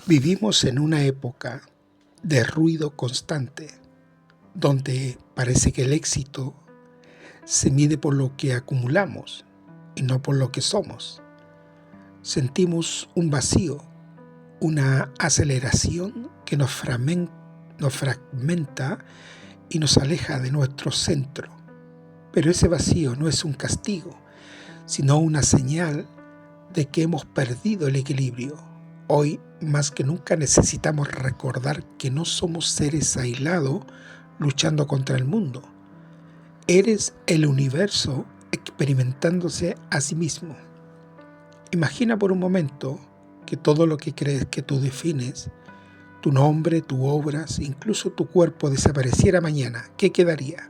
Vivimos en una época de ruido constante, donde parece que el éxito se mide por lo que acumulamos y no por lo que somos. Sentimos un vacío, una aceleración que nos fragmenta y nos aleja de nuestro centro. Pero ese vacío no es un castigo, sino una señal de que hemos perdido el equilibrio. Hoy, más que nunca, necesitamos recordar que no somos seres aislados luchando contra el mundo. Eres el universo experimentándose a sí mismo. Imagina por un momento que todo lo que crees que tú defines, tu nombre, tus obras, incluso tu cuerpo desapareciera mañana. ¿Qué quedaría?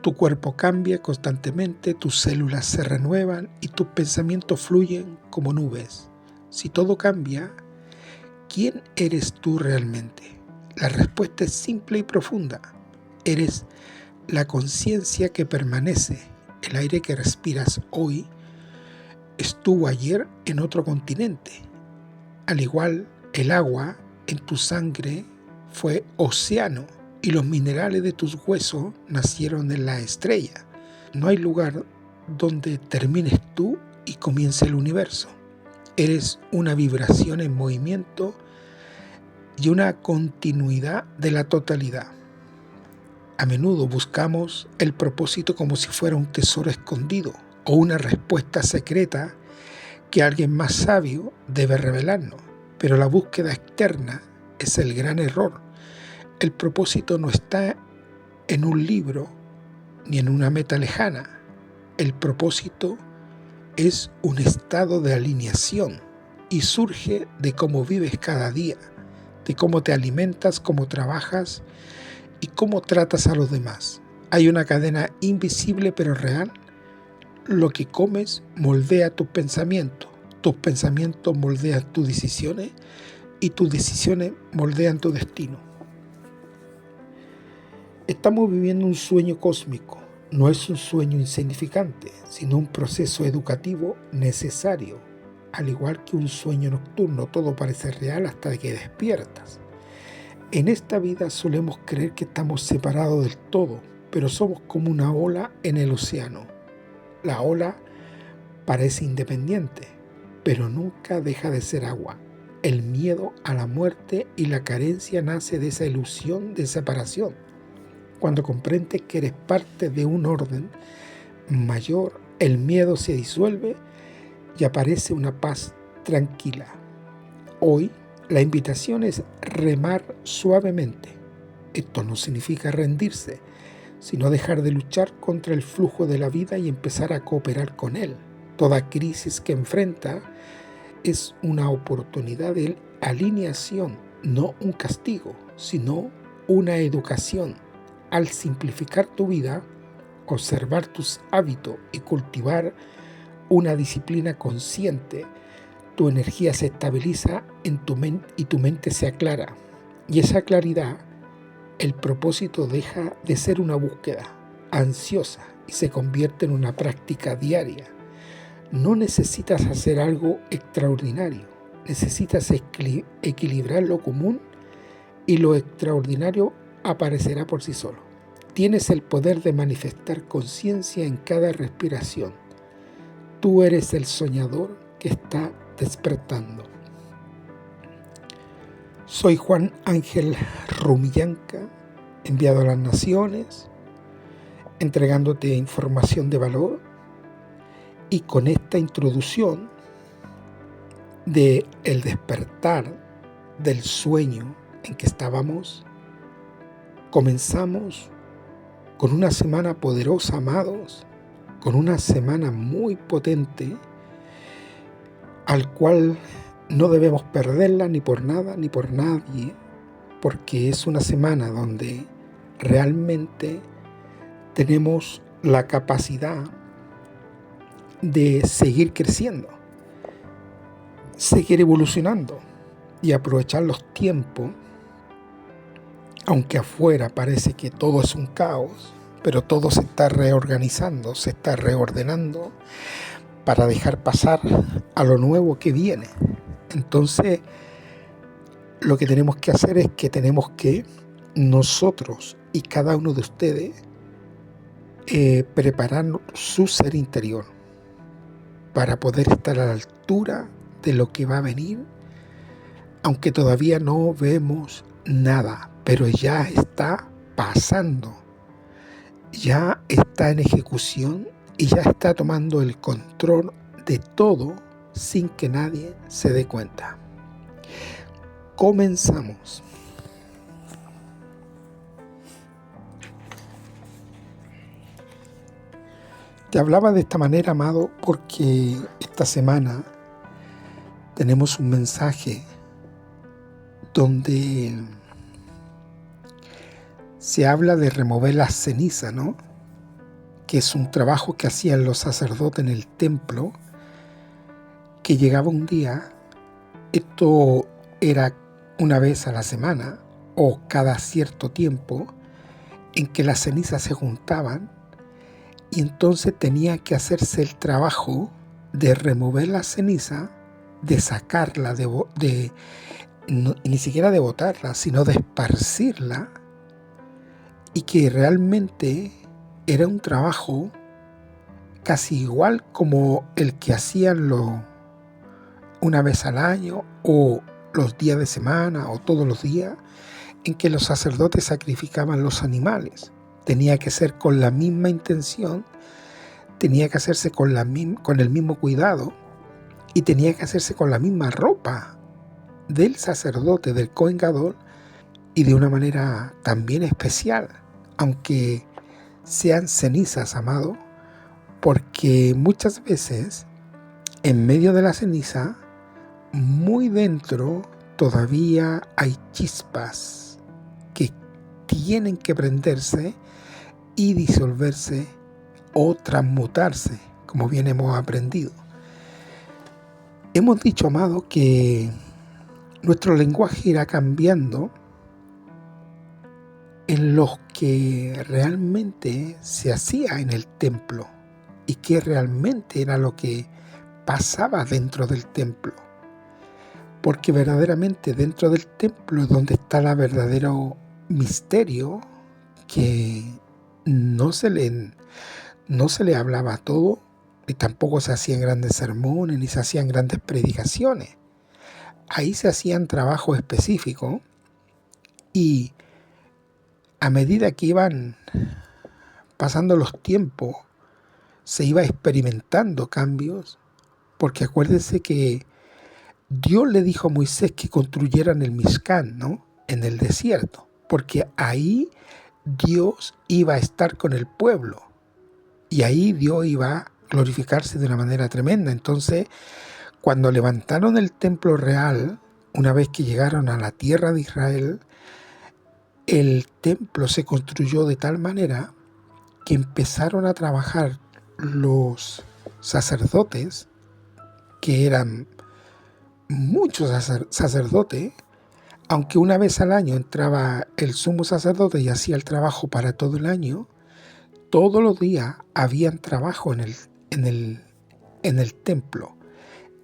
Tu cuerpo cambia constantemente, tus células se renuevan y tus pensamientos fluyen como nubes. Si todo cambia, ¿quién eres tú realmente? La respuesta es simple y profunda. Eres la conciencia que permanece. El aire que respiras hoy estuvo ayer en otro continente. Al igual, el agua en tu sangre fue océano y los minerales de tus huesos nacieron en la estrella. No hay lugar donde termines tú y comience el universo. Eres una vibración en movimiento y una continuidad de la totalidad. A menudo buscamos el propósito como si fuera un tesoro escondido o una respuesta secreta que alguien más sabio debe revelarnos. Pero la búsqueda externa es el gran error. El propósito no está en un libro ni en una meta lejana. El propósito es un estado de alineación y surge de cómo vives cada día, de cómo te alimentas, cómo trabajas y cómo tratas a los demás. Hay una cadena invisible pero real. Lo que comes moldea tus pensamientos moldean tus decisiones y tus decisiones moldean tu destino. Estamos viviendo un sueño cósmico. No es un sueño insignificante, sino un proceso educativo necesario. Al igual que un sueño nocturno, todo parece real hasta que despiertas. En esta vida solemos creer que estamos separados del todo, pero somos como una ola en el océano. La ola parece independiente, pero nunca deja de ser agua. El miedo a la muerte y la carencia nace de esa ilusión de separación. Cuando comprendes que eres parte de un orden mayor, el miedo se disuelve y aparece una paz tranquila. Hoy, la invitación es remar suavemente. Esto no significa rendirse, sino dejar de luchar contra el flujo de la vida y empezar a cooperar con él. Toda crisis que enfrenta es una oportunidad de alineación, no un castigo, sino una educación. Al simplificar tu vida, observar tus hábitos y cultivar una disciplina consciente, tu energía se estabiliza en tu mente y tu mente se aclara. Y esa claridad, el propósito deja de ser una búsqueda ansiosa y se convierte en una práctica diaria. No necesitas hacer algo extraordinario, necesitas equilibrar lo común y lo extraordinario aparecerá por sí solo. Tienes el poder de manifestar conciencia en cada respiración. Tú eres el soñador que está despertando. Soy Juan Ángel Rumillanca, enviado a las naciones, entregándote información de valor, y con esta introducción de el despertar del sueño en que estábamos, comenzamos con una semana poderosa, amados, con una semana muy potente, al cual no debemos perderla ni por nada ni por nadie, porque es una semana donde realmente tenemos la capacidad de seguir creciendo, seguir evolucionando y aprovechar los tiempos. Aunque afuera parece que todo es un caos, pero todo se está reorganizando, se está reordenando para dejar pasar a lo nuevo que viene. Entonces, Lo que tenemos que hacer es que tenemos que nosotros y cada uno de ustedes preparar su ser interior para poder estar a la altura de lo que va a venir, aunque todavía no vemos nada, pero ya está pasando, ya está en ejecución y ya está tomando el control de todo sin que nadie se dé cuenta. Comenzamos. Te hablaba de esta manera, amado, porque esta semana tenemos un mensaje donde se habla de remover la ceniza, ¿no? Que es un trabajo que hacían los sacerdotes en el templo, que llegaba un día, esto era una vez a la semana o cada cierto tiempo, en que las cenizas se juntaban y entonces tenía que hacerse el trabajo de remover la ceniza, de sacarla, ni siquiera de botarla, sino de esparcirla, y que realmente era un trabajo casi igual como el que hacían una vez al año o los días de semana o todos los días en que los sacerdotes sacrificaban los animales. Tenía que ser con la misma intención, tenía que hacerse con el mismo cuidado y tenía que hacerse con la misma ropa del sacerdote, del Cohen Gadol, y de una manera también especial, aunque sean cenizas, amado, porque muchas veces en medio de la ceniza, muy dentro, todavía hay chispas que tienen que prenderse y disolverse o transmutarse, como bien hemos aprendido. Hemos dicho, amado, que nuestro lenguaje irá cambiando en lo que realmente se hacía en el templo y que realmente era lo que pasaba dentro del templo. Porque verdaderamente dentro del templo es donde está el verdadero misterio, que no se le hablaba todo, y tampoco se hacían grandes sermones, ni se hacían grandes predicaciones. Ahí se hacían trabajos específicos y a medida que iban pasando los tiempos, se iba experimentando cambios, porque acuérdense que Dios le dijo a Moisés que construyeran el Mishkan, ¿no? En el desierto, porque ahí Dios iba a estar con el pueblo y ahí Dios iba a glorificarse de una manera tremenda. Entonces, cuando levantaron el templo real, una vez que llegaron a la tierra de Israel, el templo se construyó de tal manera que empezaron a trabajar los sacerdotes, que eran muchos sacerdotes, aunque una vez al año entraba el sumo sacerdote y hacía el trabajo para todo el año, todos los días habían trabajo en el templo,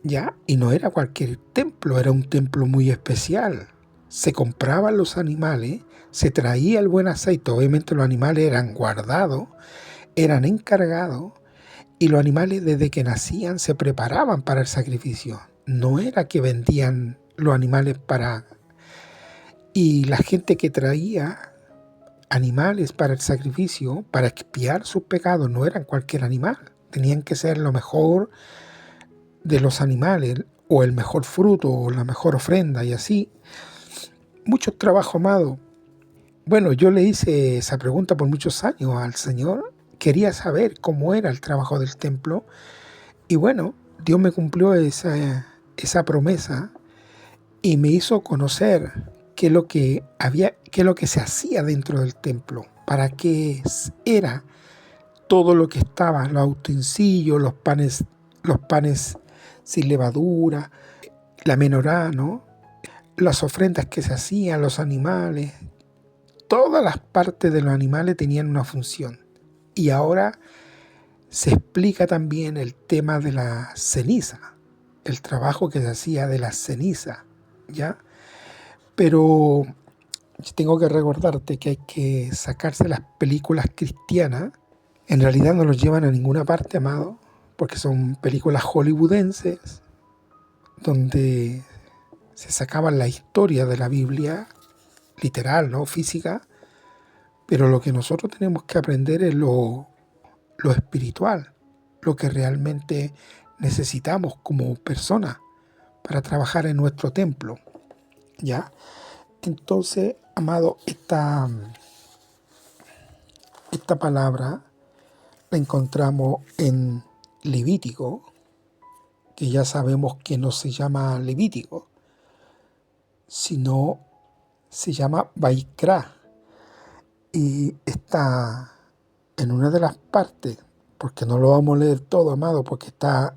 ¿ya? Y no era cualquier templo, era un templo muy especial. Se compraban los animales, se traía el buen aceite, obviamente los animales eran guardados, eran encargados, y los animales desde que nacían se preparaban para el sacrificio. No era que vendían los animales y la gente que traía animales para el sacrificio, para expiar sus pecados, no eran cualquier animal. Tenían que ser lo mejor de los animales, o el mejor fruto, o la mejor ofrenda, y así. Mucho trabajo, amado. Bueno, yo le hice esa pregunta por muchos años al Señor. Quería saber cómo era el trabajo del templo. Y bueno, Dios me cumplió esa promesa y me hizo conocer qué es lo que se hacía dentro del templo, para qué era todo lo que estaba, los utensilios, los panes sin levadura, la menorá, ¿no? Las ofrendas que se hacían, los animales, todas las partes de los animales tenían una función. Y ahora se explica también el tema de la ceniza, el trabajo que se hacía de la ceniza, ¿ya? Pero tengo que recordarte que hay que sacarse las películas cristianas. En realidad no los llevan a ninguna parte, amado, porque son películas hollywoodenses donde se sacaban la historia de la Biblia, literal, ¿no? Física, pero lo que nosotros tenemos que aprender es lo espiritual, lo que realmente necesitamos como personas para trabajar en nuestro templo, ¿ya? Entonces, amado, esta palabra la encontramos en Levítico, que ya sabemos que no se llama Levítico, sino se llama Vaikra, y está en una de las partes, porque no lo vamos a leer todo, amado, porque está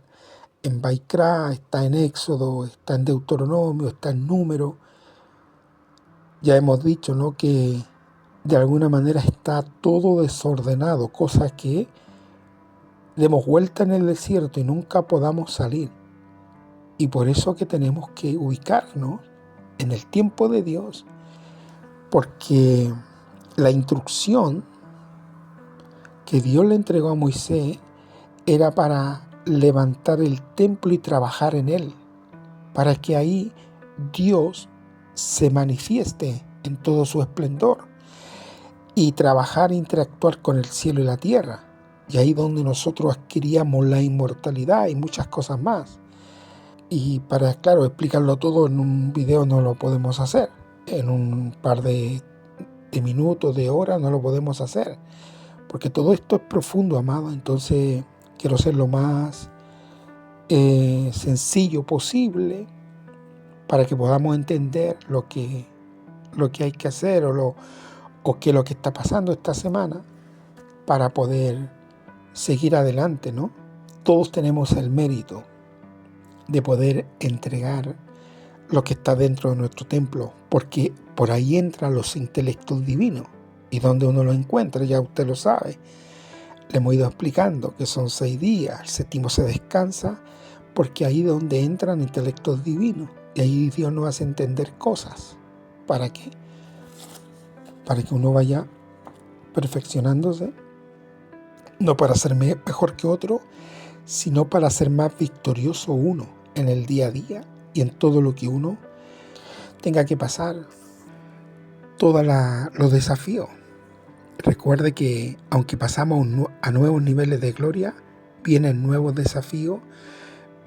en Vaikra, está en Éxodo, está en Deuteronomio, está en Número. Ya hemos dicho, ¿no?, que de alguna manera está todo desordenado, cosa que demos vuelta en el desierto y nunca podamos salir. Y por eso que tenemos que ubicarnos en el tiempo de Dios, porque la instrucción que Dios le entregó a Moisés era para levantar el templo y trabajar en él, para que ahí Dios se manifieste en todo su esplendor y trabajar e interactuar con el cielo y la tierra. Y ahí donde nosotros adquiríamos la inmortalidad y muchas cosas más. Y para, claro, explicarlo todo en un video no lo podemos hacer. En un par de minutos, de horas, no lo podemos hacer. Porque todo esto es profundo, amado. Entonces quiero ser lo más sencillo posible para que podamos entender lo que hay que hacer o qué es lo que está pasando esta semana para poder seguir adelante, ¿no? Todos tenemos el mérito de poder entregar lo que está dentro de nuestro templo, porque por ahí entran los intelectos divinos. ¿Y donde uno lo encuentra? Ya usted lo sabe. Le hemos ido explicando que son 6 días, el séptimo se descansa, porque ahí es donde entran intelectos divinos. Y ahí Dios nos hace entender cosas. ¿Para qué? Para que uno vaya perfeccionándose, no para ser mejor que otro, sino para ser más victorioso uno en el día a día y en todo lo que uno tenga que pasar, todos los desafíos. Recuerde que aunque pasamos a nuevos niveles de gloria, vienen nuevos desafíos,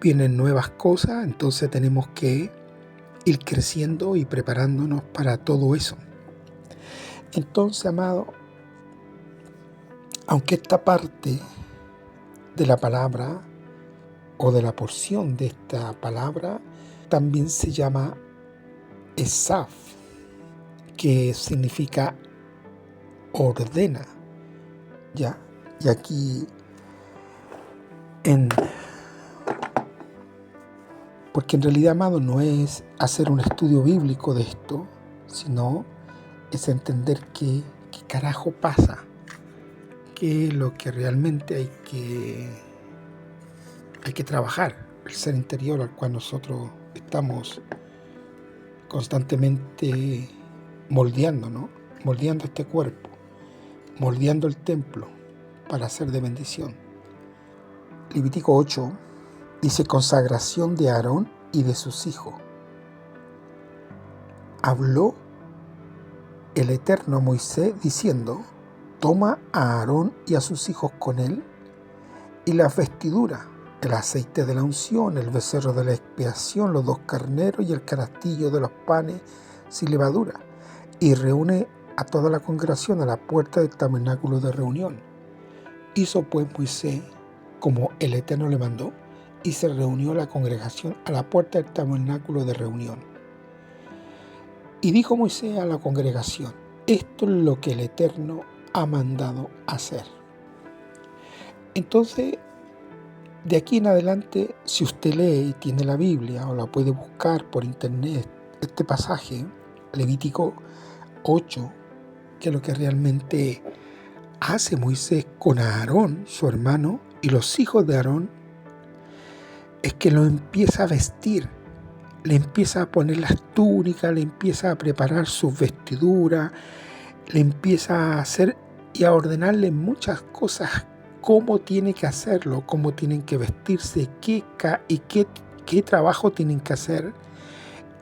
vienen nuevas cosas, entonces tenemos que ir creciendo y preparándonos para todo eso. Entonces, amado, aunque esta parte de la palabra o de la porción de esta palabra también se llama Esaf, que significa ordena, ¿ya? Y aquí porque en realidad, amado, no es hacer un estudio bíblico de esto, sino es entender qué carajo pasa, qué es lo que realmente hay que trabajar, el ser interior al cual nosotros estamos constantemente moldeando, ¿no? Moldeando este cuerpo, moldeando el templo para ser de bendición. Levítico 8 dice: consagración de Aarón y de sus hijos. Habló el Eterno a Moisés diciendo: toma a Aarón y a sus hijos con él, y las vestiduras, el aceite de la unción, el becerro de la expiación, los 2 carneros y el canastillo de los panes sin levadura, y reúne a toda la congregación a la puerta del tabernáculo de reunión. Hizo pues Moisés como el Eterno le mandó, y se reunió la congregación a la puerta del tabernáculo de reunión. Y dijo Moisés a la congregación: esto es lo que el Eterno ha mandado hacer. Entonces, de aquí en adelante, si usted lee y tiene la Biblia o la puede buscar por internet, este pasaje, Levítico 8, que es lo que realmente hace Moisés con Aarón, su hermano, y los hijos de Aarón, es que lo empieza a vestir le empieza a poner las túnicas, le empieza a preparar sus vestiduras, le empieza a hacer y a ordenarle muchas cosas, cómo tiene que hacerlo, cómo tienen que vestirse, qué trabajo tienen que hacer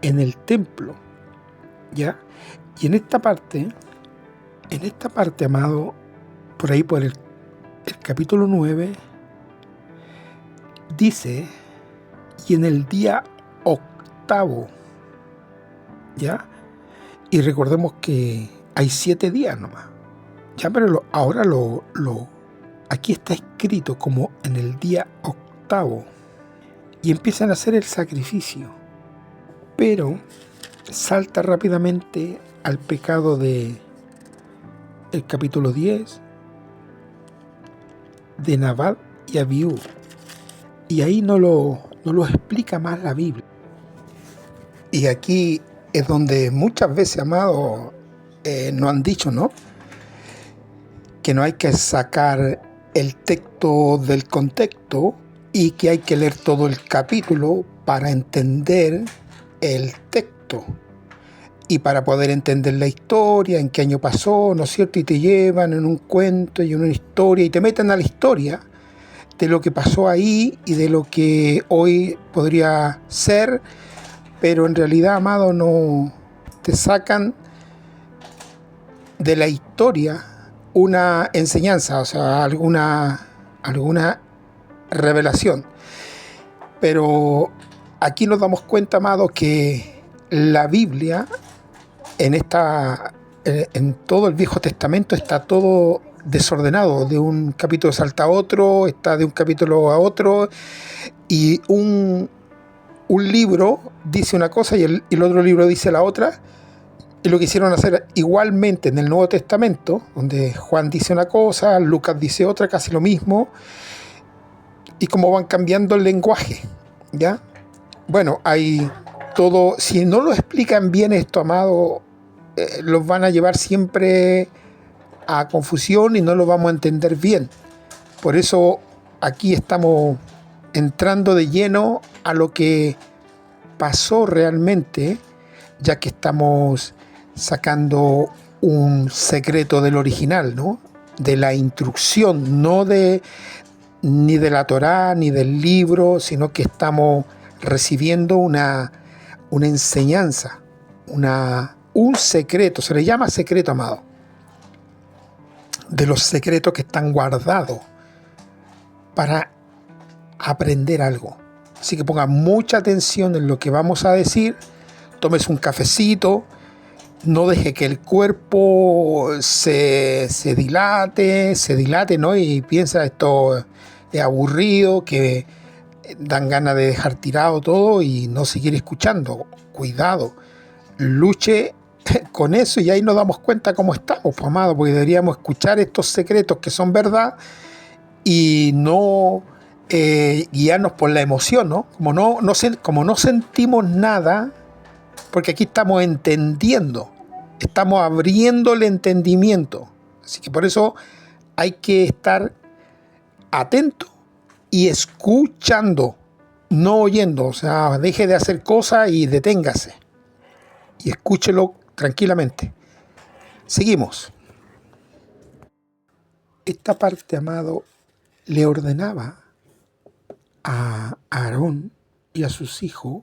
en el templo, ¿ya? Y en esta parte, amado, por ahí por el capítulo 9, dice, y en el día octavo, ¿ya? Y recordemos que hay 7 días nomás, ¿ya? Pero ahora aquí está escrito como en el día octavo, y empiezan a hacer el sacrificio, pero salta rápidamente al pecado de el capítulo 10 de Nadab y Abiú, y ahí no lo explica más la Biblia. Y aquí es donde muchas veces, amados, nos han dicho, ¿no?, que no hay que sacar el texto del contexto y que hay que leer todo el capítulo para entender el texto y para poder entender la historia, en qué año pasó, ¿no es cierto? Y te llevan en un cuento y en una historia y te meten a la historia de lo que pasó ahí y de lo que hoy podría ser, pero en realidad, amado, no te sacan de la historia una enseñanza, o sea, alguna revelación. Pero aquí nos damos cuenta, amado, que la Biblia en todo el Viejo Testamento está todo desordenado, de un capítulo salta a otro, está de un capítulo a otro, y un libro dice una cosa y el otro libro dice la otra. Y lo quisieron hacer igualmente en el Nuevo Testamento, donde Juan dice una cosa, Lucas dice otra, casi lo mismo, y como van cambiando el lenguaje, ¿ya? Bueno, hay todo, si no lo explican bien esto, amado, los van a llevar siempre a confusión y no lo vamos a entender bien. Por eso aquí estamos entrando de lleno a lo que pasó realmente, ya que estamos sacando un secreto del original, ¿no?, de la instrucción, no ni de la Torá ni del libro, sino que estamos recibiendo una enseñanza, un secreto, se le llama secreto, amado, de los secretos que están guardados para aprender algo. Así que ponga mucha atención en lo que vamos a decir, tomes un cafecito, no deje que el cuerpo se dilate, ¿no?, y piensa esto es aburrido, que dan ganas de dejar tirado todo y no seguir escuchando. Cuidado, luche con eso y ahí nos damos cuenta cómo estamos, pues, amado, porque deberíamos escuchar estos secretos que son verdad y no guiarnos por la emoción, ¿no? Como no sentimos nada, porque aquí estamos entendiendo, estamos abriendo el entendimiento. Así que por eso hay que estar atento y escuchando, no oyendo. O sea, deje de hacer cosas y deténgase y escúchelo tranquilamente. Seguimos. Esta parte, amado, le ordenaba a Aarón y a sus hijos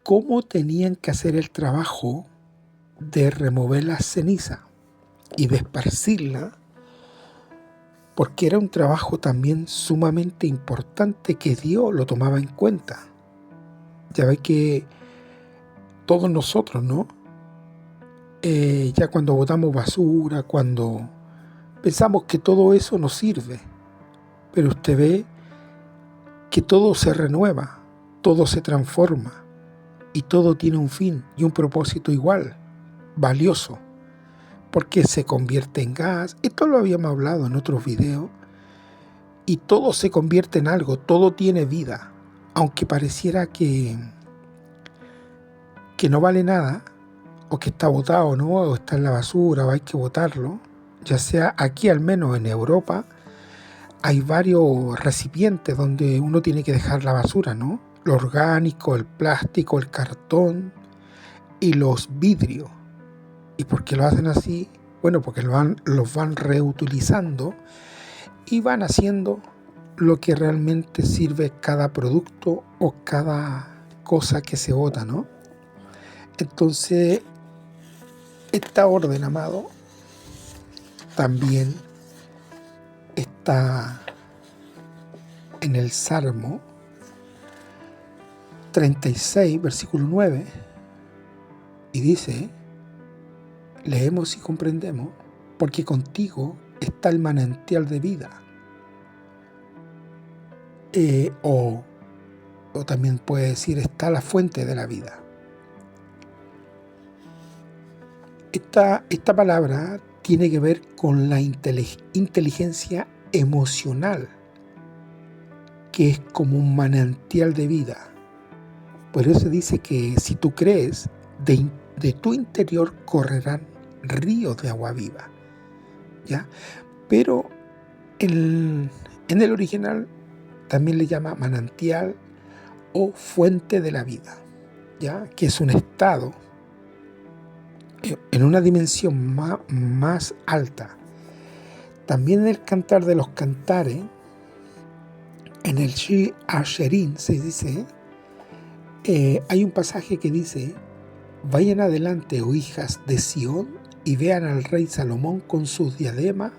cómo tenían que hacer el trabajo de remover la ceniza y de esparcirla, porque era un trabajo también sumamente importante que Dios lo tomaba en cuenta. Ya ve que todos nosotros, ¿no?, ya cuando botamos basura, cuando pensamos que todo eso nos sirve, pero usted ve que todo se renueva, todo se transforma y todo tiene un fin y un propósito igual, valioso, porque se convierte en gas. Esto lo habíamos hablado en otros videos, y todo se convierte en algo, todo tiene vida, aunque pareciera que no vale nada, o que está botado, ¿no?, o está en la basura, o hay que botarlo. Ya sea aquí, al menos en Europa, hay varios recipientes donde uno tiene que dejar la basura, ¿no? lo orgánico, el plástico, el cartón y los vidrios. ¿Y por qué lo hacen así? Bueno, porque los van reutilizando y van haciendo lo que realmente sirve cada producto o cada cosa que se bota, ¿no? Entonces, esta orden, amado, también está en el Salmo 36, versículo 9, y dice, leemos y comprendemos, porque contigo está el manantial de vida. O también puede decir, está la fuente de la vida. Esta palabra tiene que ver con la inteligencia emocional, que es como un manantial de vida. Por eso dice que si tú crees, de tu interior correrán ríos de agua viva, ¿ya? Pero en el original también le llama manantial o fuente de la vida, ¿ya? Que es un estado en una dimensión más alta. También en el Cantar de los Cantares, en el Shir Hashirim se dice, hay un pasaje que dice, vayan adelante, oh hijas de Sión, y vean al rey Salomón con sus diademas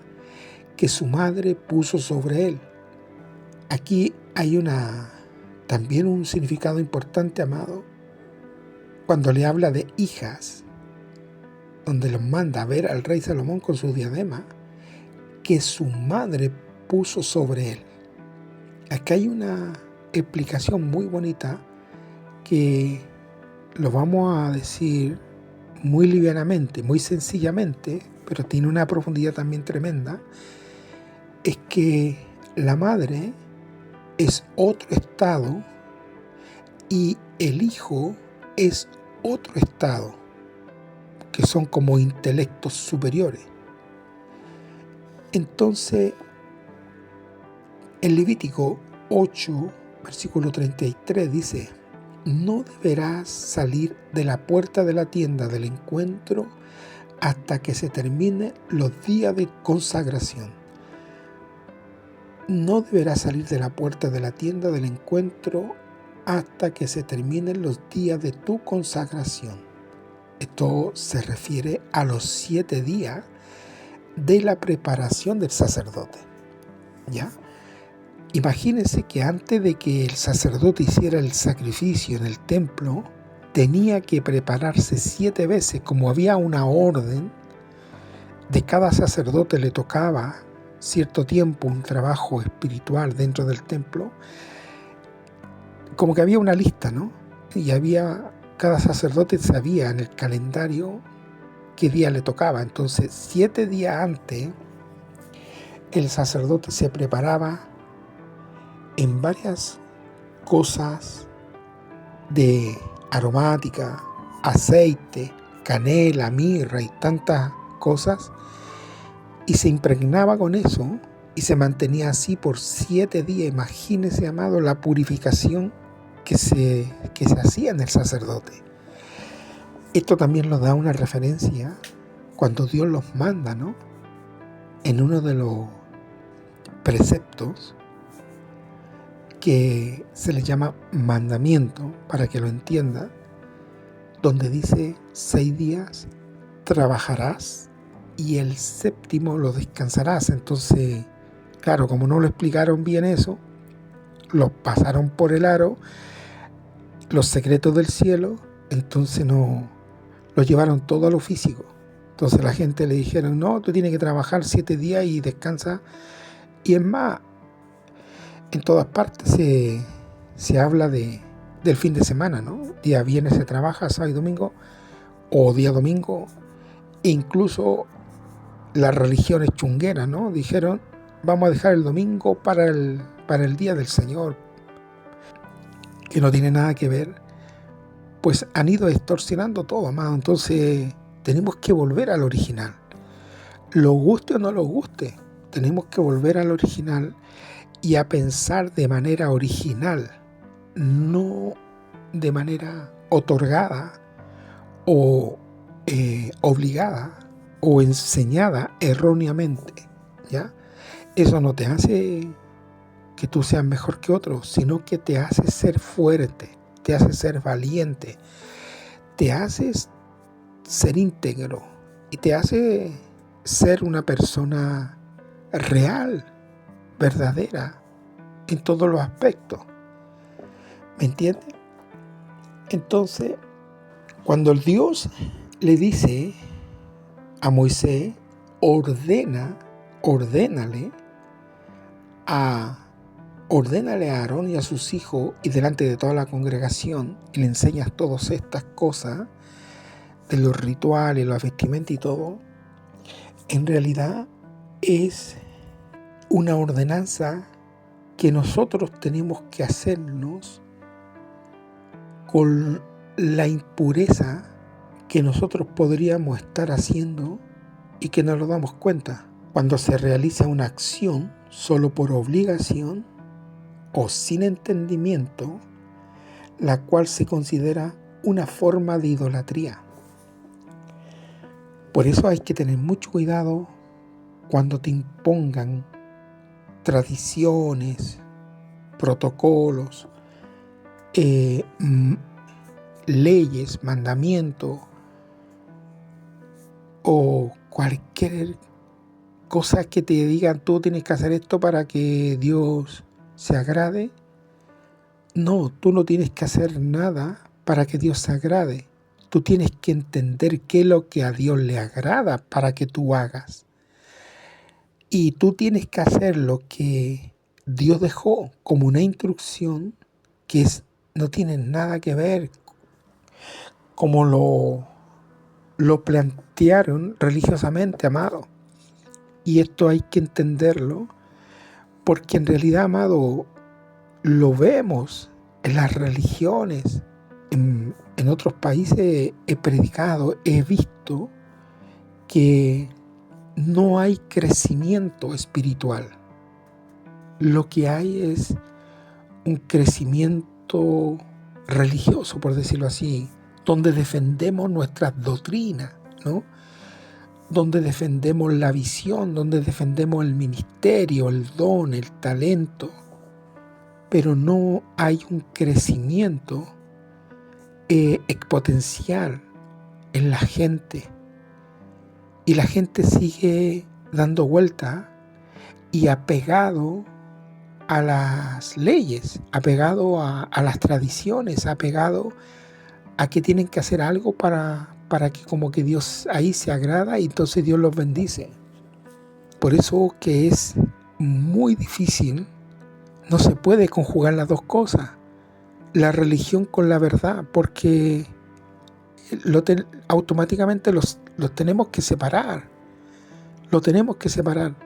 que su madre puso sobre él. Aquí hay también un significado importante, amado, cuando le habla de hijas, donde los manda a ver al rey Salomón con sus diademas que su madre puso sobre él. Aquí hay una explicación muy bonita que lo vamos a decir muy livianamente, muy sencillamente, pero tiene una profundidad también tremenda. Es que la madre es otro estado y el hijo es otro estado, que son como intelectos superiores. Entonces, en Levítico 8, versículo 33 dice, no deberás salir de la puerta de la tienda del encuentro hasta que se terminen los días de consagración. No deberás salir de la puerta de la tienda del encuentro hasta que se terminen los días de tu consagración. Esto se refiere a los 7 días de la preparación del sacerdote, ¿ya? Imagínense que antes de que el sacerdote hiciera el sacrificio en el templo, tenía que prepararse 7 veces, como había una orden, de cada sacerdote le tocaba cierto tiempo un trabajo espiritual dentro del templo, como que había una lista, ¿no? Y cada sacerdote sabía en el calendario qué día le tocaba. Entonces, 7 días antes, el sacerdote se preparaba en varias cosas de aromática, aceite, canela, mirra y tantas cosas, y se impregnaba con eso y se mantenía así por 7 días. Imagínese, amado, la purificación que se hacía en el sacerdote. Esto también nos da una referencia cuando Dios los manda, ¿no? En uno de los preceptos que se le llama mandamiento, para que lo entienda, donde dice 6 días trabajarás y el 7º lo descansarás. Entonces, claro, como no lo explicaron bien eso, lo pasaron por el aro, los secretos del cielo, entonces no lo llevaron todo a lo físico. Entonces la gente le dijeron, no, tú tienes que trabajar 7 días y descansa. Y es más, en todas partes se habla del fin de semana, ¿no? Día viernes se trabaja, sábado y domingo, o día domingo. E incluso las religiones chungueras, ¿no? Dijeron, vamos a dejar el domingo para el día del Señor, que no tiene nada que ver. Pues han ido distorsionando todo, amado. Entonces tenemos que volver al original. Lo guste o no lo guste, tenemos que volver al original y a pensar de manera original, no de manera otorgada o obligada o enseñada erróneamente, ¿ya? Eso no te hace que tú seas mejor que otros, sino que te hace ser fuerte, te hace ser valiente, te hace ser íntegro y te hace ser una persona real, verdadera, en todos los aspectos. ¿Me entiendes? Entonces, cuando el Dios le dice a Moisés, ordénale a Aarón y a sus hijos y delante de toda la congregación, y le enseñas todas estas cosas de los rituales, los vestimentas y todo, en realidad es una ordenanza que nosotros tenemos que hacernos con la impureza que nosotros podríamos estar haciendo y que no nos damos cuenta. Cuando se realiza una acción solo por obligación o sin entendimiento, la cual se considera una forma de idolatría. Por eso hay que tener mucho cuidado cuando te impongan tradiciones, protocolos, leyes, mandamientos o cualquier cosa que te digan tú tienes que hacer esto para que Dios se agrade. No, tú no tienes que hacer nada para que Dios se agrade. Tú tienes que entender qué es lo que a Dios le agrada para que tú hagas. Y tú tienes que hacer lo que Dios dejó como una instrucción que no tiene nada que ver como lo plantearon religiosamente, amado. Y esto hay que entenderlo porque en realidad, amado, lo vemos en las religiones. En otros países he predicado, he visto que no hay crecimiento espiritual. Lo que hay es un crecimiento religioso, por decirlo así, donde defendemos nuestras doctrinas, ¿no? Donde defendemos la visión, donde defendemos el ministerio, el don, el talento, pero no hay un crecimiento exponencial en la gente. Y la gente sigue dando vuelta y apegado a las leyes, apegado a las tradiciones, apegado a que tienen que hacer algo para que como que Dios ahí se agrada y entonces Dios los bendice. Por eso que es muy difícil, no se puede conjugar las dos cosas, la religión con la verdad, porque automáticamente los tenemos que separar. Lo tenemos que separar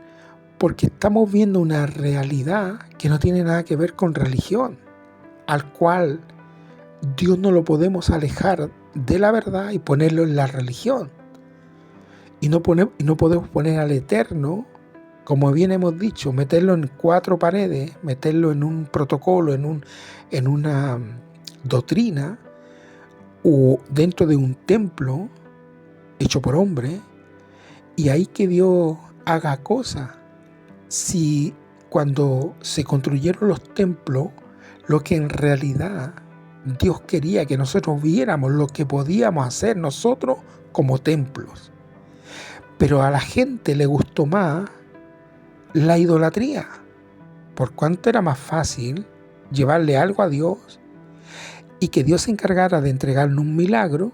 porque estamos viendo una realidad que no tiene nada que ver con religión, al cual Dios no lo podemos alejar de la verdad y ponerlo en la religión. Y no podemos poner al Eterno, como bien hemos dicho, meterlo en 4 paredes, meterlo en un protocolo, en una doctrina o dentro de un templo hecho por hombre, y ahí que Dios haga cosas. Si cuando se construyeron los templos, lo que en realidad Dios quería que nosotros viéramos lo que podíamos hacer nosotros como templos. Pero a la gente le gustó más la idolatría, por cuanto era más fácil llevarle algo a Dios y que Dios se encargara de entregarnos un milagro,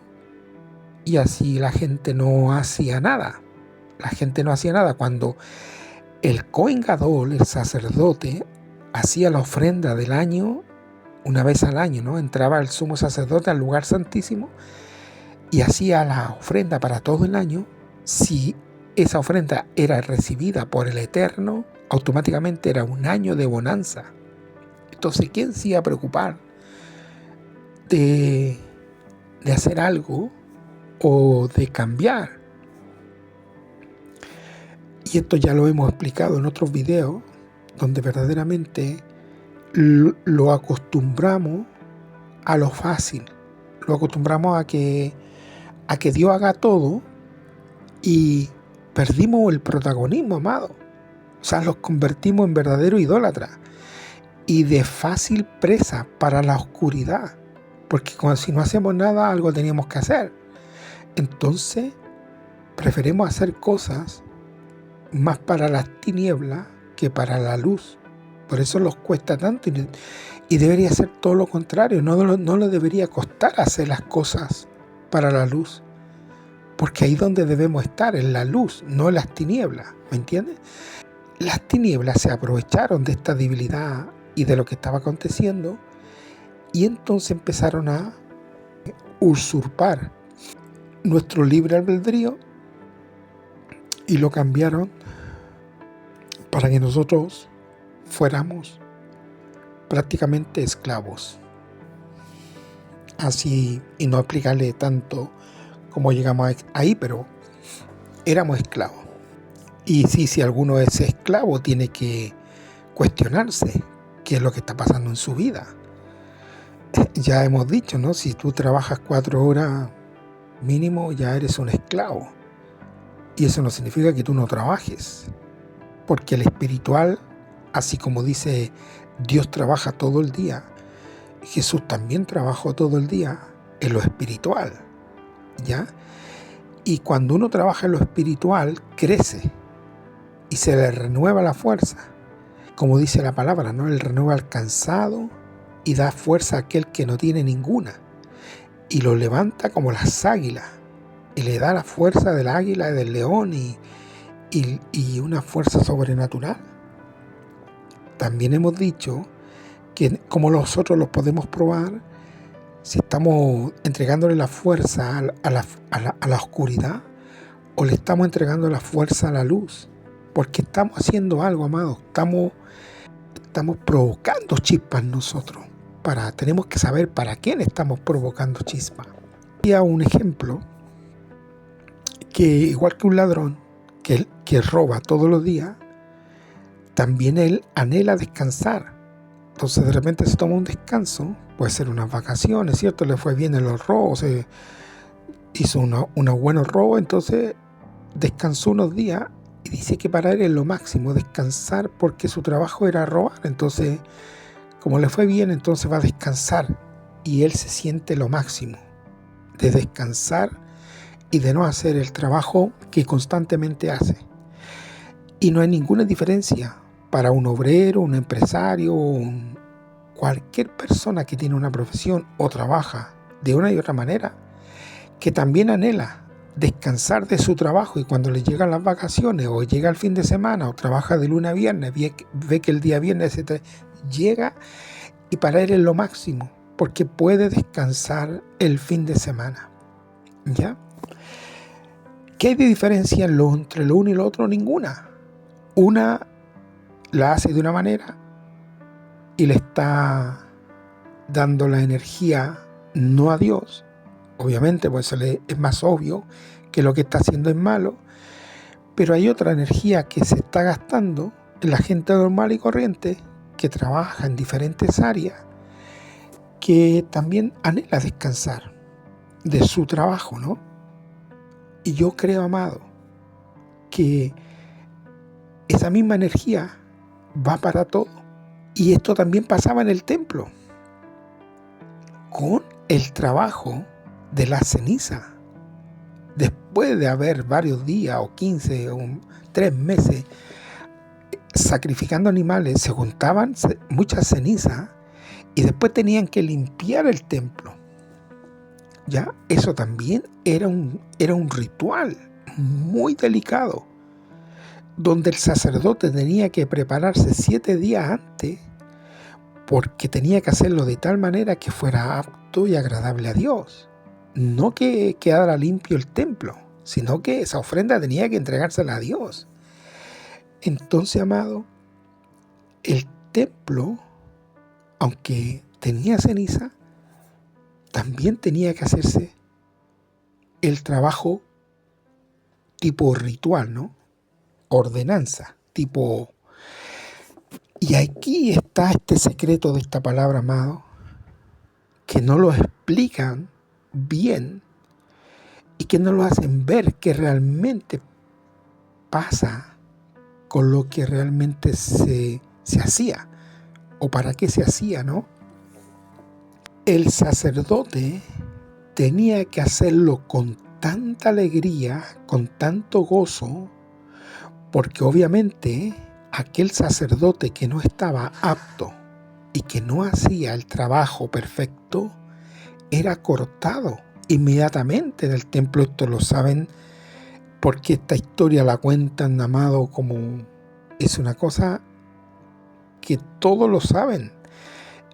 y así la gente no hacía nada. La gente no hacía nada. Cuando el Cohen Gadol, el sacerdote, hacía la ofrenda del año, una vez al año, ¿no? Entraba el sumo sacerdote al lugar santísimo y hacía la ofrenda para todo el año. Si esa ofrenda era recibida por el Eterno, automáticamente era un año de bonanza. Entonces, ¿quién se iba a preocupar de hacer algo o de cambiar? Y esto ya lo hemos explicado en otros videos, donde verdaderamente lo acostumbramos a lo fácil, lo acostumbramos a que Dios haga todo y perdimos el protagonismo, amado. O sea, los convertimos en verdaderos idólatras y de fácil presa para la oscuridad, porque si no hacemos nada, algo teníamos que hacer. Entonces, preferimos hacer cosas más para las tinieblas que para la luz. Por eso nos cuesta tanto y debería ser todo lo contrario. No le debería costar hacer las cosas para la luz, porque ahí es donde debemos estar, en la luz, no en las tinieblas. ¿Me entiendes? Las tinieblas se aprovecharon de esta debilidad y de lo que estaba aconteciendo, y entonces empezaron a usurpar nuestro libre albedrío y lo cambiaron para que nosotros fuéramos prácticamente esclavos. Así, y no explicarle tanto cómo llegamos ahí, pero éramos esclavos. Y si alguno es esclavo, tiene que cuestionarse qué es lo que está pasando en su vida. Ya hemos dicho, ¿no? Si tú trabajas 4 horas mínimo, ya eres un esclavo. Y eso no significa que tú no trabajes, porque el espiritual, así como dice Dios trabaja todo el día, Jesús también trabajó todo el día en lo espiritual, ¿ya? Y cuando uno trabaja en lo espiritual, crece y se le renueva la fuerza. Como dice la palabra, ¿no? Él renueva al cansado y da fuerza a aquel que no tiene ninguna. Y lo levanta como las águilas. Y le da la fuerza del águila y del león y una fuerza sobrenatural. También hemos dicho que como nosotros los podemos probar, si estamos entregándole la fuerza a la oscuridad o le estamos entregando la fuerza a la luz. Porque estamos haciendo algo, amados. Estamos provocando chispas nosotros. Tenemos que saber para quién estamos provocando chispas. Y a un ejemplo, que igual que un ladrón que roba todos los días, también él anhela descansar. Entonces de repente se toma un descanso, puede ser unas vacaciones, ¿cierto? Le fue bien en los robos, hizo unos buenos robos, entonces descansó unos días y dice que para él es lo máximo descansar, porque su trabajo era robar. Entonces, como le fue bien, entonces va a descansar y él se siente lo máximo de descansar y de no hacer el trabajo que constantemente hace. Y no hay ninguna diferencia para un obrero, un empresario, cualquier persona que tiene una profesión o trabaja de una y otra manera, que también anhela descansar de su trabajo, y cuando le llegan las vacaciones o llega el fin de semana o trabaja de lunes a viernes, ve que el día viernes llega y para él es lo máximo, porque puede descansar el fin de semana. ¿Ya? ¿Qué hay de diferencia entre lo uno y lo otro? Ninguna. Una la hace de una manera y le está dando la energía no a Dios. Obviamente, pues es más obvio que lo que está haciendo es malo, pero hay otra energía que se está gastando en la gente normal y corriente que trabaja en diferentes áreas, que también anhela descansar de su trabajo, ¿no? Y yo creo, amado, que esa misma energía va para todo. Y esto también pasaba en el templo, con el trabajo de la ceniza. Después de haber varios días o 15 o 3 meses sacrificando animales, se juntaban muchas cenizas y después tenían que limpiar el templo. Ya, eso también era un ritual muy delicado, donde el sacerdote tenía que prepararse 7 días antes, porque tenía que hacerlo de tal manera que fuera apto y agradable a Dios. No que quedara limpio el templo, sino que esa ofrenda tenía que entregársela a Dios. Entonces, amado, el templo, aunque tenía ceniza, también tenía que hacerse el trabajo tipo ritual, ¿no? Ordenanza, tipo Y aquí está este secreto de esta palabra, amado, que no lo explican bien y que no lo hacen ver que realmente pasa con lo que realmente se hacía o para qué se hacía, ¿no? El sacerdote tenía que hacerlo con tanta alegría, con tanto gozo, porque obviamente aquel sacerdote que no estaba apto y que no hacía el trabajo perfecto era cortado inmediatamente del templo. Esto lo saben porque esta historia la cuentan, amado, como es una cosa que todos lo saben.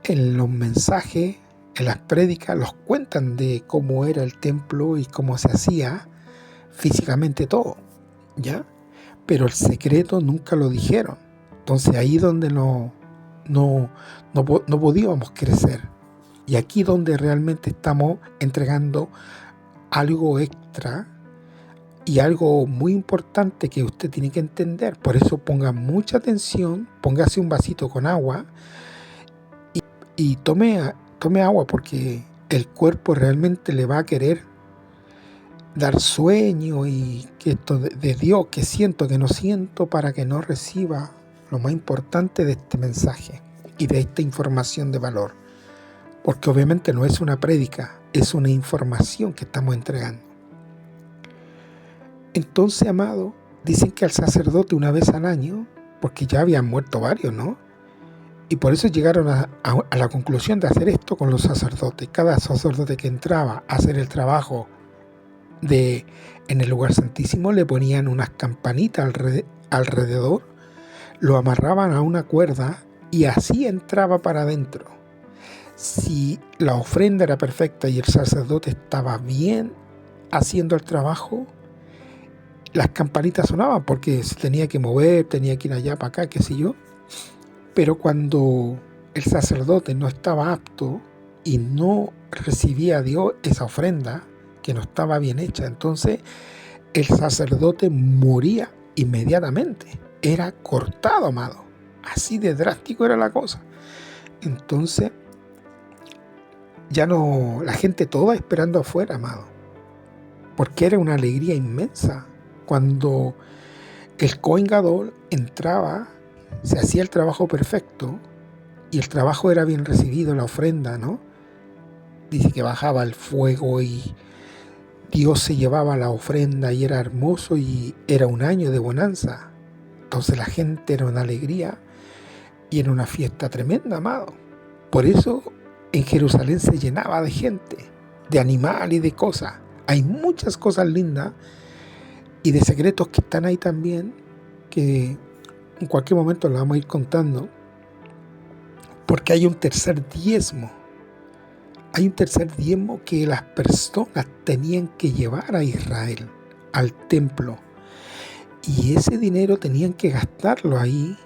En los mensajes, en las prédicas, los cuentan de cómo era el templo y cómo se hacía físicamente todo, ¿ya? Pero el secreto nunca lo dijeron. Entonces ahí donde no podíamos crecer. Y aquí donde realmente estamos entregando algo extra y algo muy importante que usted tiene que entender. Por eso ponga mucha atención, póngase un vasito con agua y tome agua, porque el cuerpo realmente le va a querer dar sueño y que esto de Dios, que siento, que no siento, para que no reciba lo más importante de este mensaje y de esta información de valor. Porque obviamente no es una prédica, es una información que estamos entregando. Entonces, amado, dicen que al sacerdote una vez al año, porque ya habían muerto varios, ¿no? Y por eso llegaron a la conclusión de hacer esto con los sacerdotes. Cada sacerdote que entraba a hacer el trabajo en el lugar santísimo le ponían unas campanitas alrededor, lo amarraban a una cuerda y así entraba para adentro. Si la ofrenda era perfecta y el sacerdote estaba bien haciendo el trabajo, las campanitas sonaban porque se tenía que mover, tenía que ir allá para acá, qué sé yo. Pero cuando el sacerdote no estaba apto y no recibía a Dios esa ofrenda que no estaba bien hecha, entonces el sacerdote moría inmediatamente. Era cortado, amado. Así de drástico era la cosa. Entonces, ya no, la gente toda esperando afuera, amado. Porque era una alegría inmensa cuando el Cohen Gadol entraba, se hacía el trabajo perfecto y el trabajo era bien recibido, la ofrenda, ¿no? Dice que bajaba el fuego y Dios se llevaba la ofrenda y era hermoso y era un año de bonanza. Entonces la gente era una alegría y era una fiesta tremenda, amado. Por eso en Jerusalén se llenaba de gente, de animal y de cosas. Hay muchas cosas lindas y de secretos que están ahí también, que en cualquier momento los vamos a ir contando, porque hay un tercer diezmo. Hay un tercer diezmo que las personas tenían que llevar a Israel, al templo. Y ese dinero tenían que gastarlo ahí,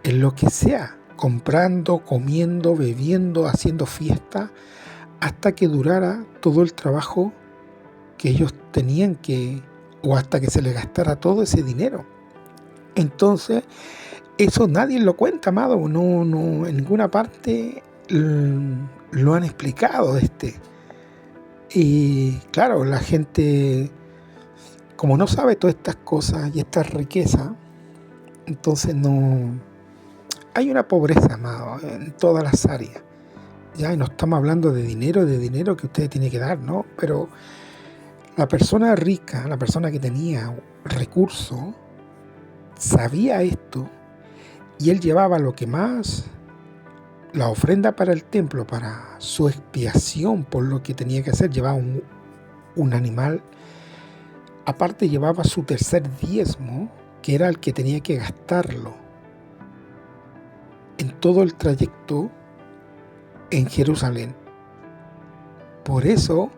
en lo que sea, comprando, comiendo, bebiendo, haciendo fiesta, hasta que durara todo el trabajo que ellos tenían que, o hasta que se les gastara todo ese dinero. Entonces, eso nadie lo cuenta, amado. No, en ninguna parte lo han explicado Y claro, la gente, como no sabe todas estas cosas y esta riqueza, entonces no... Hay una pobreza, amado, en todas las áreas. Ya, y no estamos hablando de dinero que usted tiene que dar, ¿no? Pero la persona rica, la persona que tenía recursos, sabía esto y él llevaba lo que más, la ofrenda para el templo, para su expiación por lo que tenía que hacer, llevaba un animal. Aparte llevaba su tercer diezmo, que era el que tenía que gastarlo en todo el trayecto en Jerusalén. Por eso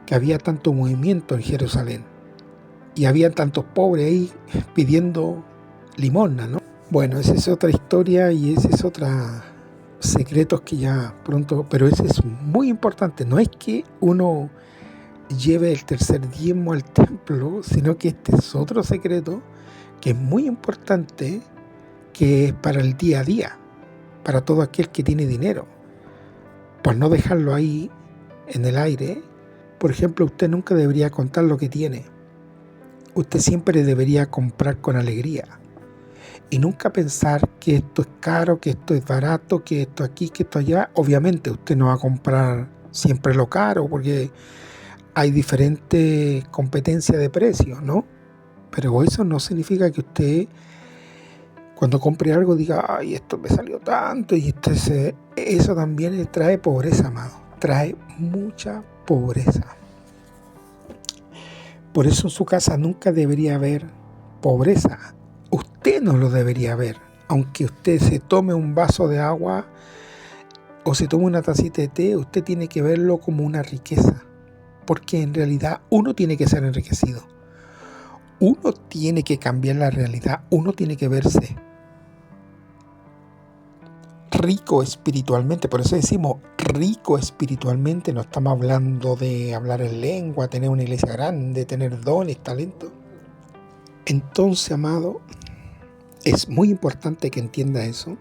que había tanto movimiento en Jerusalén y había tantos pobres ahí pidiendo limosna, ¿no? Bueno, esa es otra historia y ese es otra secretos que ya pronto, pero ese es muy importante. No es que uno lleve el tercer diezmo al templo, sino que este es otro secreto que es muy importante, que es para el día a día, para todo aquel que tiene dinero. Por no dejarlo ahí en el aire, por ejemplo, usted nunca debería contar lo que tiene. Usted siempre debería comprar con alegría y nunca pensar que esto es caro, que esto es barato, que esto aquí, que esto allá. Obviamente usted no va a comprar siempre lo caro porque hay diferentes competencias de precios, ¿no? Pero eso no significa que usted cuando compre algo diga, ay, esto me salió tanto, y eso también trae pobreza, amado. Trae mucha pobreza. Por eso en su casa nunca debería haber pobreza. Usted no lo debería ver. Aunque usted se tome un vaso de agua o se tome una tacita de té, usted tiene que verlo como una riqueza. Porque en realidad uno tiene que ser enriquecido. Uno tiene que cambiar la realidad. Uno tiene que verse rico espiritualmente. Por eso decimos rico espiritualmente. No estamos hablando de hablar en lengua, tener una iglesia grande, tener dones, talentos. Entonces, amado, es muy importante que entienda eso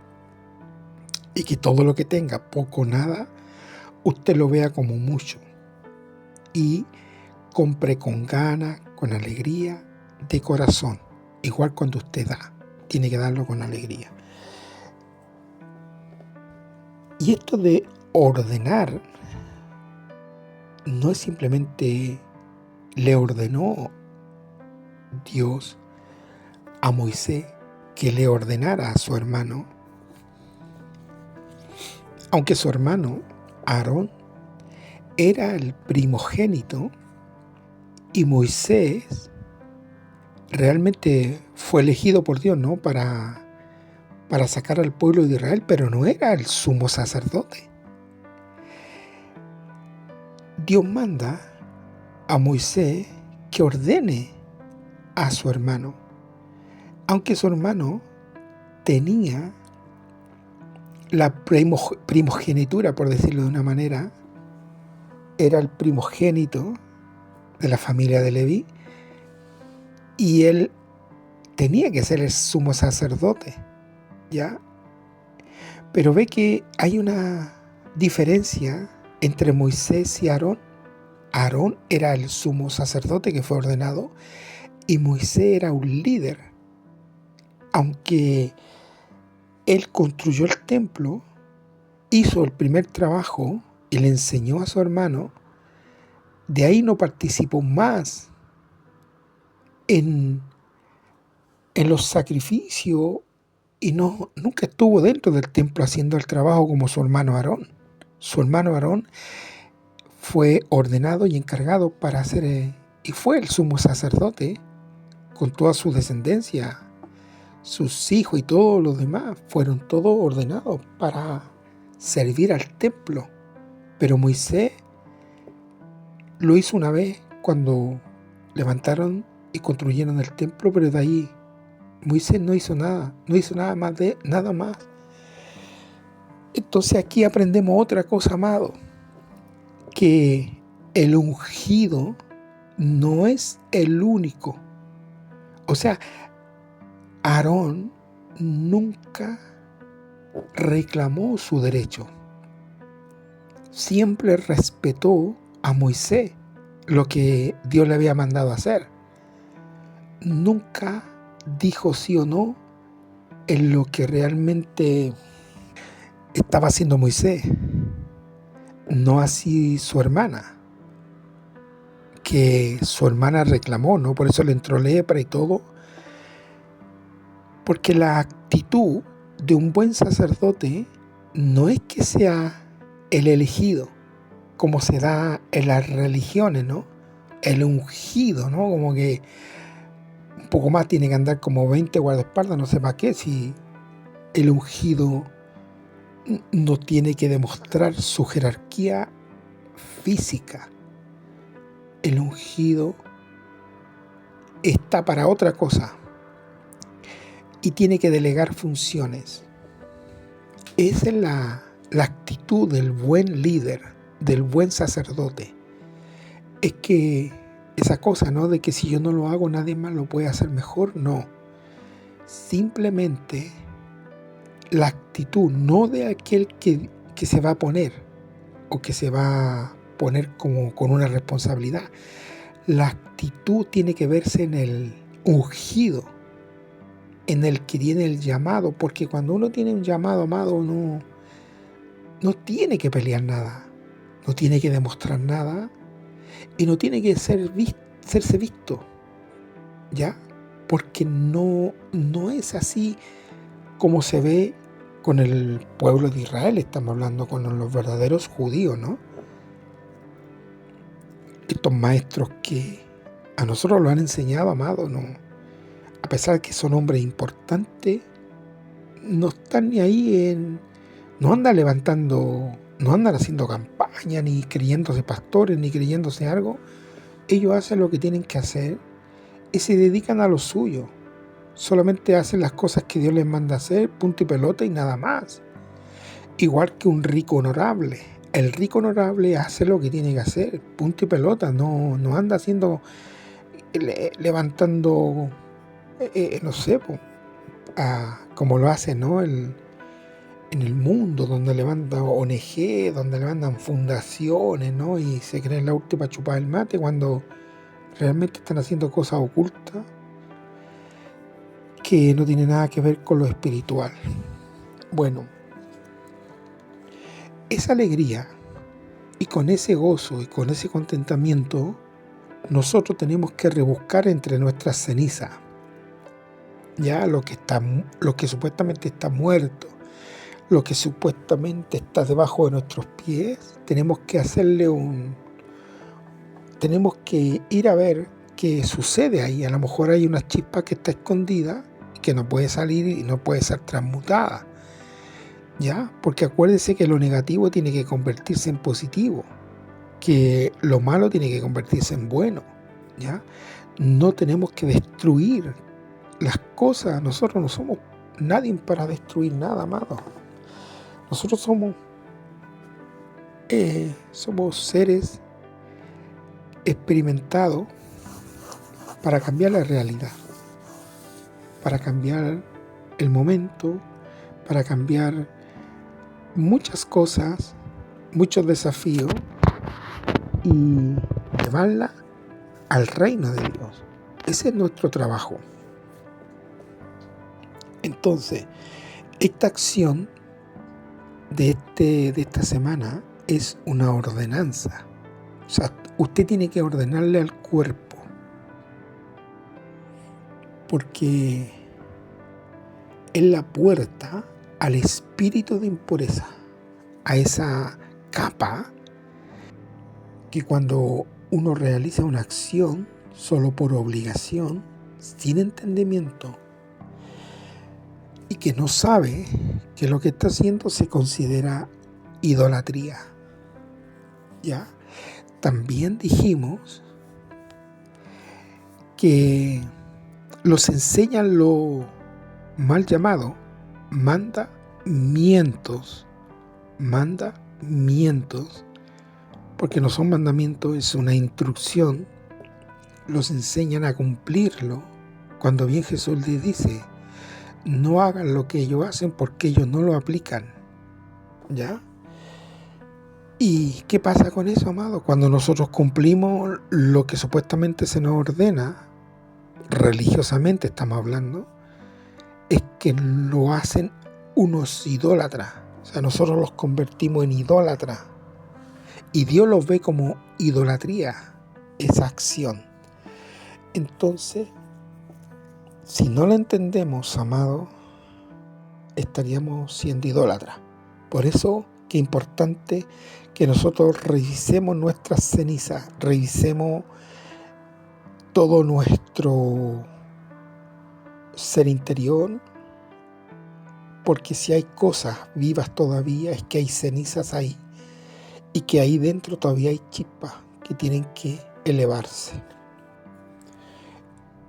y que todo lo que tenga, poco o nada, usted lo vea como mucho y compre con ganas, con alegría, de corazón. Igual cuando usted da, tiene que darlo con alegría. Y esto de ordenar no es simplemente le ordenó Dios a Moisés que le ordenara a su hermano, aunque su hermano Aarón era el primogénito y Moisés realmente fue elegido por Dios, ¿no? Para sacar al pueblo de Israel, pero no era el sumo sacerdote. Dios manda a Moisés que ordene a su hermano, aunque su hermano tenía la primogenitura, por decirlo de una manera, era el primogénito de la familia de Leví y él tenía que ser el sumo sacerdote, ¿ya? Pero ve que hay una diferencia entre Moisés y Aarón. Aarón era el sumo sacerdote que fue ordenado y Moisés era un líder. Aunque él construyó el templo, hizo el primer trabajo y le enseñó a su hermano, de ahí no participó más en los sacrificios y nunca estuvo dentro del templo haciendo el trabajo como su hermano Aarón. Su hermano Aarón fue ordenado y encargado para hacer, y fue el sumo sacerdote con toda su descendencia, sus hijos y todos los demás, fueron todos ordenados para servir al templo. Pero Moisés lo hizo una vez cuando levantaron y construyeron el templo, pero de ahí Moisés no hizo nada nada más. Entonces aquí aprendemos otra cosa, amado, que el ungido no es el único. O sea, Aarón nunca reclamó su derecho. Siempre respetó a Moisés, lo que Dios le había mandado hacer. Nunca dijo sí o no en lo que realmente estaba haciendo Moisés. No así su hermana, que su hermana reclamó, ¿no? Por eso le entró lepra y todo. Porque la actitud de un buen sacerdote no es que sea el elegido, como se da en las religiones, ¿no? El ungido, ¿no? Como que un poco más tiene que andar como 20 guardaespaldas, no sé para qué, si el ungido no tiene que demostrar su jerarquía física. El ungido está para otra cosa y tiene que delegar funciones. Esa es la actitud del buen líder, del buen sacerdote. Es que esa cosa, ¿no? De que si yo no lo hago, nadie más lo puede hacer mejor, no. Simplemente la actitud, no de aquel que se va a poner o que se va a poner como con una responsabilidad. La actitud tiene que verse en el ungido, en el que tiene el llamado, porque cuando uno tiene un llamado, amado, no tiene que pelear nada, no tiene que demostrar nada y no tiene que serse visto, ¿ya? Porque no es así como se ve con el pueblo de Israel. Estamos hablando con los verdaderos judíos, ¿no? Estos maestros que a nosotros lo han enseñado, amado, ¿no? A pesar de que son hombres importantes, no están ni ahí no andan levantando, no andan haciendo campaña, ni creyéndose pastores, ni creyéndose algo. Ellos hacen lo que tienen que hacer y se dedican a lo suyo. Solamente hacen las cosas que Dios les manda hacer, punto y pelota y nada más. Igual que un rico honorable. El rico honorable hace lo que tiene que hacer, punto y pelota. No anda haciendo, levantando, no sé, como lo hace, ¿no? En el mundo, donde levantan ONG, donde levantan fundaciones, ¿no? Y se creen la última chupada del mate cuando realmente están haciendo cosas ocultas que no tienen nada que ver con lo espiritual. Bueno, esa alegría y con ese gozo y con ese contentamiento, nosotros tenemos que rebuscar entre nuestras cenizas, ya lo que supuestamente está muerto, lo que supuestamente está debajo de nuestros pies. Tenemos que ir a ver qué sucede ahí. A lo mejor hay una chispa que está escondida y que no puede salir y no puede ser transmutada, ¿ya? Porque acuérdese que lo negativo tiene que convertirse en positivo, que lo malo tiene que convertirse en bueno, ¿ya? No tenemos que destruir las cosas. Nosotros no somos nadie para destruir nada, amado. Nosotros somos seres experimentados para cambiar la realidad, para cambiar el momento, para cambiar muchas cosas, muchos desafíos y llevarla al reino de Dios. Ese es nuestro trabajo. Entonces, esta acción de esta semana es una ordenanza. O sea, usted tiene que ordenarle al cuerpo, porque es la puerta al espíritu de impureza, a esa capa que cuando uno realiza una acción solo por obligación, sin entendimiento, y que no sabe que lo que está haciendo se considera idolatría. ¿Ya? También dijimos que los enseñan lo mal llamado mandamientos, porque no son mandamientos, es una instrucción. Los enseñan a cumplirlo, cuando bien Jesús les dice: no hagan lo que ellos hacen porque ellos no lo aplican, ¿ya? ¿Y qué pasa con eso, amado? Cuando nosotros cumplimos lo que supuestamente se nos ordena, religiosamente estamos hablando, es que lo hacen unos idólatras. O sea, nosotros los convertimos en idólatras. Y Dios los ve como idolatría, esa acción. Entonces, si no la entendemos, amado, estaríamos siendo idólatras. Por eso, qué importante que nosotros revisemos nuestras cenizas, revisemos todo nuestro ser interior, porque si hay cosas vivas todavía, es que hay cenizas ahí, y que ahí dentro todavía hay chispas que tienen que elevarse.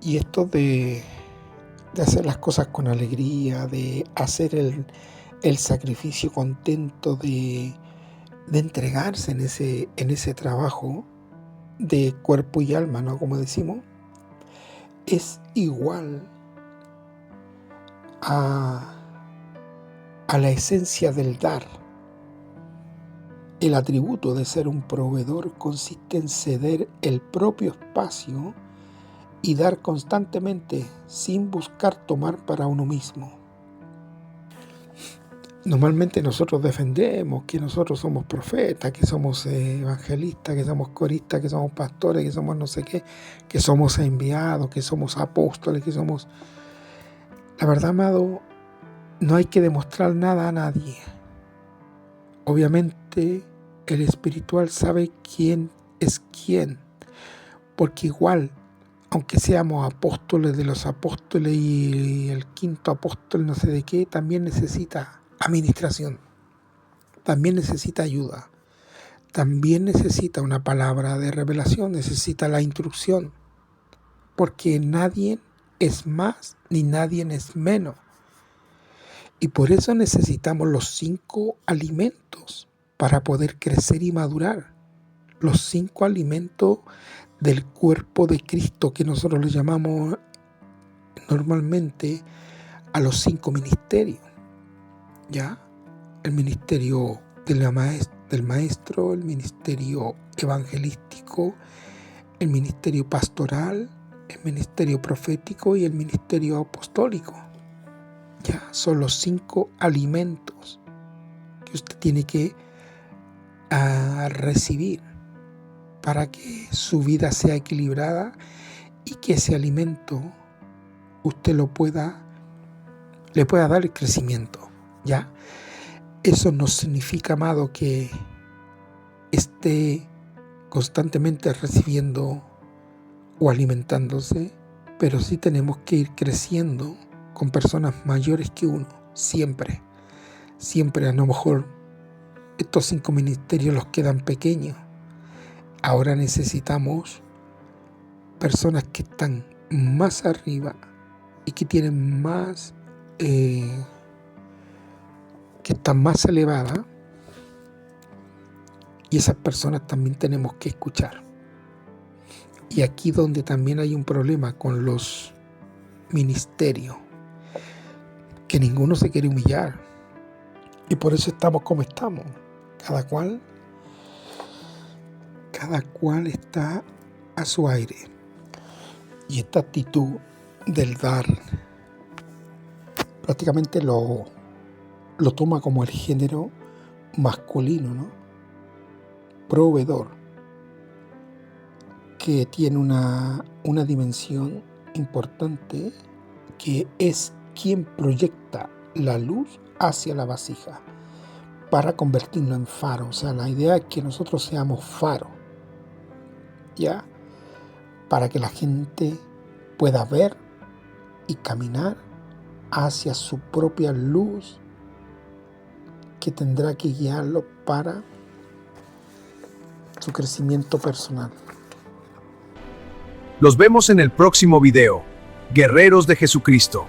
Y esto de hacer las cosas con alegría, de hacer el sacrificio contento, de entregarse en ese trabajo de cuerpo y alma, ¿no? Como decimos, es igual a a la esencia del dar. El atributo de ser un proveedor consiste en ceder el propio espacio y dar constantemente sin buscar tomar para uno mismo. Normalmente nosotros defendemos que nosotros somos profetas, que somos evangelistas, que somos coristas, que somos pastores, que somos no sé qué, que somos enviados, que somos apóstoles, que somos... La verdad, amado, no hay que demostrar nada a nadie. Obviamente el espiritual sabe quién es quién, porque igual, aunque seamos apóstoles de los apóstoles y el quinto apóstol no sé de qué, también necesita administración, también necesita ayuda, también necesita una palabra de revelación, necesita la instrucción, porque nadie es más ni nadie es menos. Y por eso necesitamos los 5 alimentos para poder crecer y madurar. Los 5 alimentos del cuerpo de Cristo, que nosotros le llamamos normalmente a los 5 ministerios. ¿Ya? El ministerio del maestro, el ministerio evangelístico, el ministerio pastoral, el ministerio profético y el ministerio apostólico. Ya, son los 5 alimentos que usted tiene que recibir para que su vida sea equilibrada y que ese alimento usted le pueda dar el crecimiento. ¿Ya? Eso no significa, amado, que esté constantemente recibiendo o alimentándose, pero sí tenemos que ir creciendo con personas mayores que uno, siempre. A lo mejor estos 5 ministerios los quedan pequeños. Ahora necesitamos personas que están más arriba y que tienen más, que están más elevadas, y esas personas también tenemos que escuchar. Y aquí donde también hay un problema con los ministerios, que ninguno se quiere humillar, y por eso estamos como estamos. Cada cual está a su aire. Y esta actitud del dar prácticamente lo toma como el género masculino, ¿no? Proveedor, que tiene una dimensión importante, que es quien proyecta la luz hacia la vasija para convertirlo en faro. O sea, la idea es que nosotros seamos faro, ¿ya? Para que la gente pueda ver y caminar hacia su propia luz, que tendrá que guiarlo para su crecimiento personal. Los vemos en el próximo video. Guerreros de Jesucristo.